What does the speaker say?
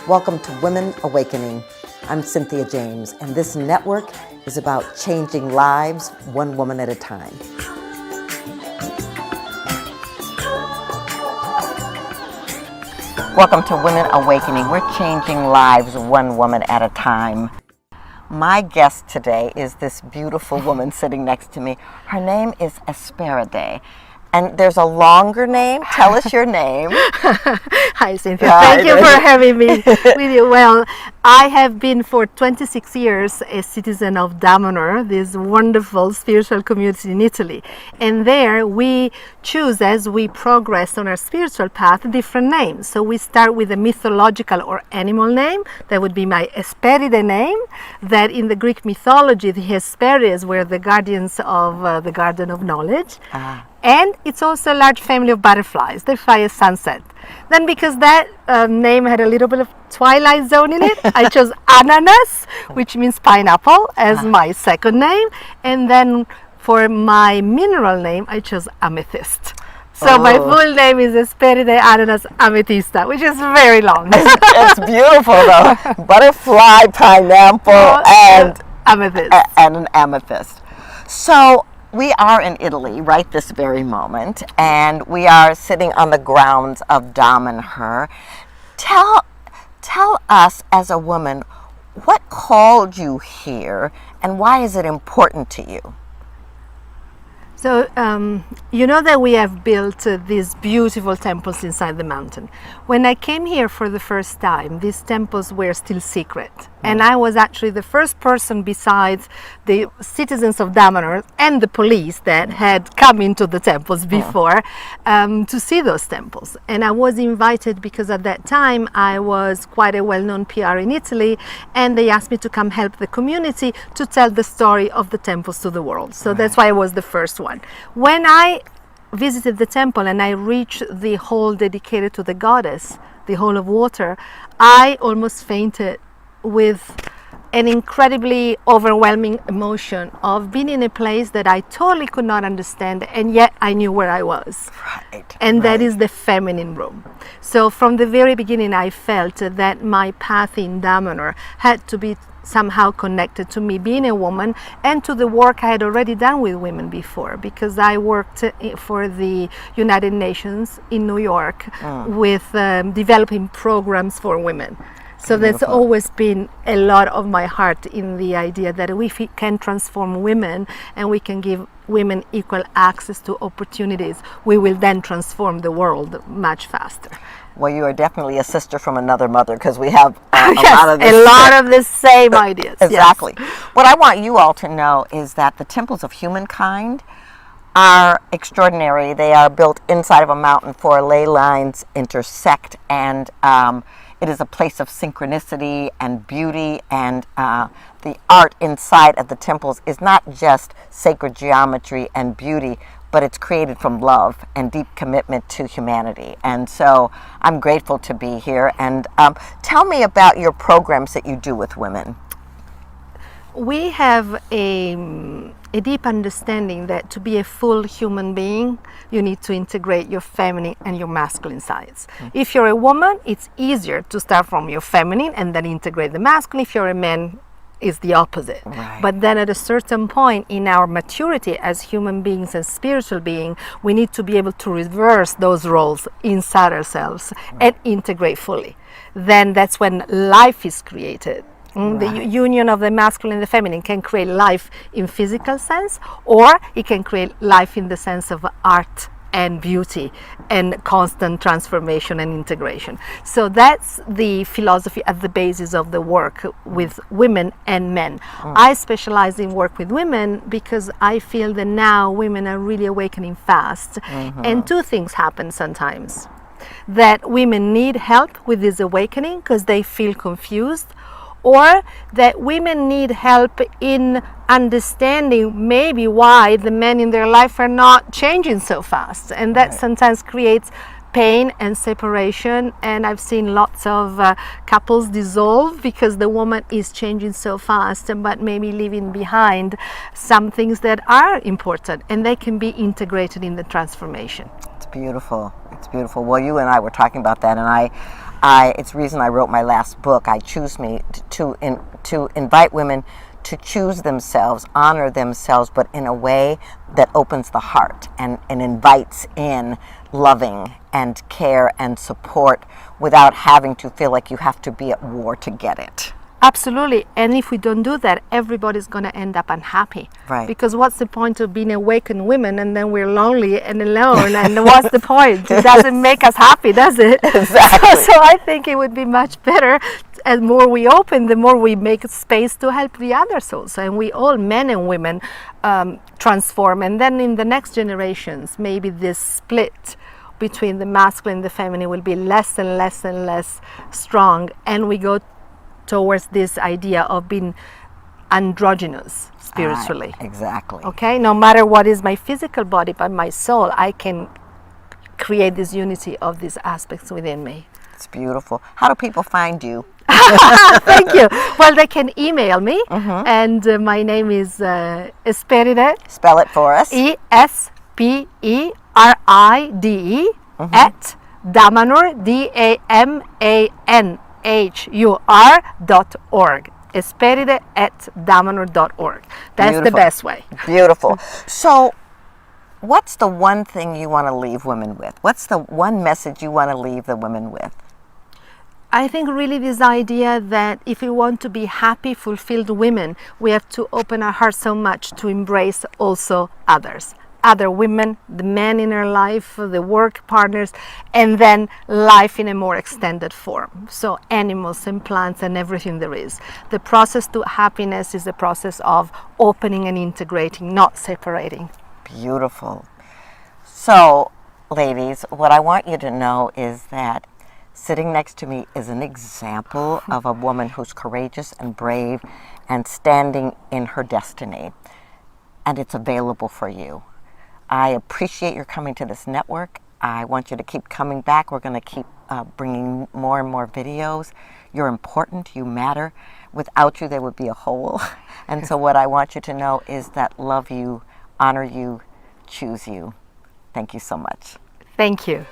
Welcome to Women Awakening. I'm Cynthia James, and this network is about changing lives one woman at a time. Welcome to Women Awakening. We're changing lives one woman at a time. My guest today is this beautiful woman sitting next to me. Her name is Esperide. And there's a longer name. Tell us your name. Hi, Cynthia. Thank you for having me with you. Well, I have been for 26 years a citizen of Damanhur, this wonderful spiritual community in Italy. And there we choose, as we progress on our spiritual path, different names. So we start with a mythological or animal name. That would be my Esperide name. That in the Greek mythology, the Hesperides were the guardians of the Garden of Knowledge. And it's also a large family of butterflies. They fly at sunset. Then because that name had a little bit of twilight zone in it, I chose Ananas, which means pineapple, as my second name. And then for my mineral name, I chose amethyst. So my full name is Esperide Ananas Amethysta, which is very long. It's beautiful though. Butterfly, pineapple, and amethyst. And an amethyst. So we are in Italy right this very moment, and we are sitting on the grounds of Damanhur. Tell us, as a woman, what called you here, and why is it important to you? So, you know that we have built these beautiful temples inside the mountain. When I came here for the first time, these temples were still secret. And I was actually the first person besides the citizens of Damanhur and the police that had come into the temples before to see those temples. And I was invited because at that time I was quite a well-known PR in Italy, and they asked me to come help the community to tell the story of the temples to the world. So that's why I was the first one. When I visited the temple and I reached the hall dedicated to the goddess, the hall of water, I almost fainted with an incredibly overwhelming emotion of being in a place that I totally could not understand, and yet I knew where I was. Right. And that is the feminine room. So from the very beginning I felt that my path in Damanhur had to be somehow connected to me being a woman and to the work I had already done with women before, because I worked for the United Nations in New York with developing programs for women. So that's always been a lot of my heart, in the idea that we can transform women and we can give women equal access to opportunities. We will then transform the world much faster. Well, you are definitely a sister from another mother, because we have a yes, lot of the same ideas. Exactly. Yes. What I want you all to know is that the temples of humankind are extraordinary. They are built inside of a mountain, 4 ley lines intersect, and it is a place of synchronicity and beauty, and the art inside of the temples is not just sacred geometry and beauty, but it's created from love and deep commitment to humanity. And so I'm grateful to be here. And tell me about your programs that you do with women. We have a deep understanding that to be a full human being, you need to integrate your feminine and your masculine sides. If you're a woman, it's easier to start from your feminine and then integrate the masculine. If you're a man, is the opposite. Right. But then at a certain point in our maturity as human beings and spiritual beings, we need to be able to reverse those roles inside ourselves and integrate fully. Then that's when life is created. The union of the masculine and the feminine can create life in physical sense, or it can create life in the sense of art and beauty and constant transformation and integration. So that's the philosophy at the basis of the work with women and men. I specialize in work with women because I feel that now women are really awakening fast. And 2 things happen sometimes. That women need help with this awakening because they feel confused, or that women need help in understanding maybe why the men in their life are not changing so fast, and that sometimes creates pain and separation. And I've seen lots of couples dissolve because the woman is changing so fast, but maybe leaving behind some things that are important, and they can be integrated in the transformation. It's beautiful. It's beautiful. Well, you and I were talking about that, and it's the reason I wrote my last book, I Choose Me, to invite women to choose themselves, honor themselves, but in a way that opens the heart and invites in loving and care and support without having to feel like you have to be at war to get it. Absolutely. And if we don't do that, everybody's going to end up unhappy. Right. Because what's the point of being awakened women and then we're lonely and alone? And what's the point? It doesn't make us happy, does it? Exactly. So I think it would be much better, as more we open, the more we make space to help the other souls. And we all, men and women, transform. And then in the next generations, maybe this split between the masculine and the feminine will be less and less and less strong. And we go towards this idea of being androgynous spiritually. Exactly. Okay, no matter what is my physical body, but my soul, I can create this unity of these aspects within me. It's beautiful. How do people find you? Thank you. Well, they can email me, and my name is Esperide. Spell it for us. Esperide at Damanhur, DAMANHUR.org. Esperide at Damanhur.org. That's Beautiful. the best way. Beautiful. So, what's the one thing you want to leave women with? What's the one message you want to leave the women with? I think really this idea that if we want to be happy, fulfilled women, we have to open our hearts so much to embrace also others. Other women, the men in our life, the work partners, and then life in a more extended form. So animals and plants and everything there is. The process to happiness is a process of opening and integrating, not separating. Beautiful. So, ladies, what I want you to know is that sitting next to me is an example of a woman who's courageous and brave and standing in her destiny. And it's available for you. I appreciate your coming to this network. I want you to keep coming back. We're going to keep bringing more and more videos. You're important. You matter. Without you, there would be a hole. And so what I want you to know is that love you, honor you, choose you. Thank you so much. Thank you.